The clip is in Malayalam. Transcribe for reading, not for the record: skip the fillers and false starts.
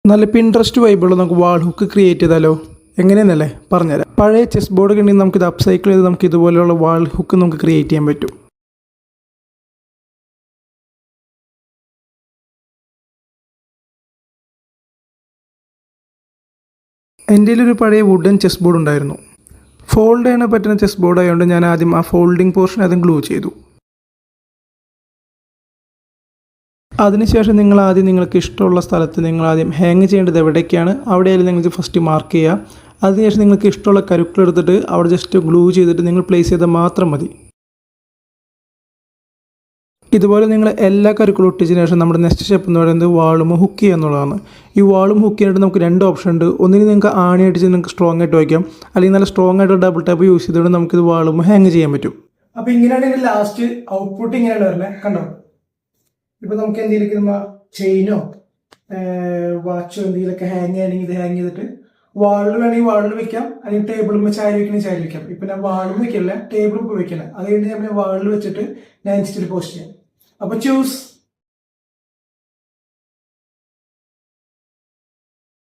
നല്ല പിൻട്രസ്റ്റ് വൈബുള്ള നമുക്ക് വാൾ ഹുക്ക് ക്രിയേറ്റ് ചെയ്താലോ? എങ്ങനെയെന്നല്ലേ പറഞ്ഞുതരാം. പഴയ ചെസ് ബോർഡ് ഉണ്ടെങ്കിൽ നമുക്കിത് അപ്സൈക്കിൾ ചെയ്ത് നമുക്ക് ഇതുപോലെയുള്ള വാൾ ഹുക്ക് നമുക്ക് ക്രിയേറ്റ് ചെയ്യാൻ പറ്റും. എൻ്റെ കയ്യിലൊരു പഴയ വുഡൻ ചെസ് ബോർഡ് ഉണ്ടായിരുന്നു. ഫോൾഡ് ചെയ്യാൻ പറ്റുന്ന ചെസ് ബോർഡ് ആയതുകൊണ്ട് ഞാൻ ആദ്യം ആ ഫോൾഡിങ് പോർഷൻ അതും ഗ്ലൂ ചെയ്തു. അതിനുശേഷം നിങ്ങൾക്ക് ഇഷ്ടമുള്ള സ്ഥലത്ത് നിങ്ങൾ ആദ്യം ഹാങ് ചെയ്യേണ്ടത് എവിടേക്കാണ് അവിടെയായാലും നിങ്ങൾക്ക് ഫസ്റ്റ് മാർക്ക് ചെയ്യുക. അതിനുശേഷം നിങ്ങൾക്ക് ഇഷ്ടമുള്ള കരുക്കളെടുത്തിട്ട് അവിടെ ജസ്റ്റ് ഗ്ലൂ ചെയ്തിട്ട് നിങ്ങൾ പ്ലേസ് ചെയ്താൽ മാത്രം മതി. ഇതുപോലെ നിങ്ങൾ എല്ലാ കരുക്കളും ഒട്ടിച്ചതിന് ശേഷം നമ്മുടെ നെക്സ്റ്റ് സ്റ്റെപ്പ് എന്ന് പറയുന്നത് വാളും ഹുക്ക് ചെയ്യുക എന്നുള്ളതാണ്. ഈ വാളും ഹുക്ക് ചെയ്യാനായിട്ട് നമുക്ക് രണ്ട് ഓപ്ഷൻ ഉണ്ട്. ഒന്നിന് നിങ്ങൾക്ക് ആണി അടിച്ച് നിങ്ങൾക്ക് സ്ട്രോങ് ആയിട്ട് വയ്ക്കാം, അല്ലെങ്കിൽ നല്ല സ്ട്രോങ് ആയിട്ട് ഡബിൾ ടാപ്പ് യൂസ് ചെയ്തുകൊണ്ട് നമുക്കിത് വാളും ഹാങ് ചെയ്യാൻ പറ്റും. അപ്പോൾ ഇങ്ങനെയാണ് ഇതിൻ്റെ ലാസ്റ്റ് ഔട്ട്പുട്ട് ഇങ്ങനെയാണ് വരുന്നത്. കണ്ടോ? ഇപ്പോൾ നമുക്ക് എന്തെങ്കിലും ചെയിനോ വാച്ചോ എന്തെങ്കിലുമൊക്കെ ഹാങ് ചെയ്യണമെങ്കിൽ ഇത് ഹാങ് ചെയ്തിട്ട് വാളിൽ വേണമെങ്കിൽ വാളിൽ വെക്കാം, അല്ലെങ്കിൽ ടേബിളും ചാരി വെക്കണമെങ്കിൽ ചാരി വെക്കാം. ഇപ്പം ഞാൻ വാളും വെക്കില്ല, ടേബിളും ഇപ്പോൾ വെക്കില്ല. അത് കഴിഞ്ഞ് ഞാൻ വാളിൽ വെച്ചിട്ട് ഞാൻ ഇൻസ്റ്റയിൽ പോസ്റ്റ് ചെയ്യാം. അപ്പോൾ ചൂസ്.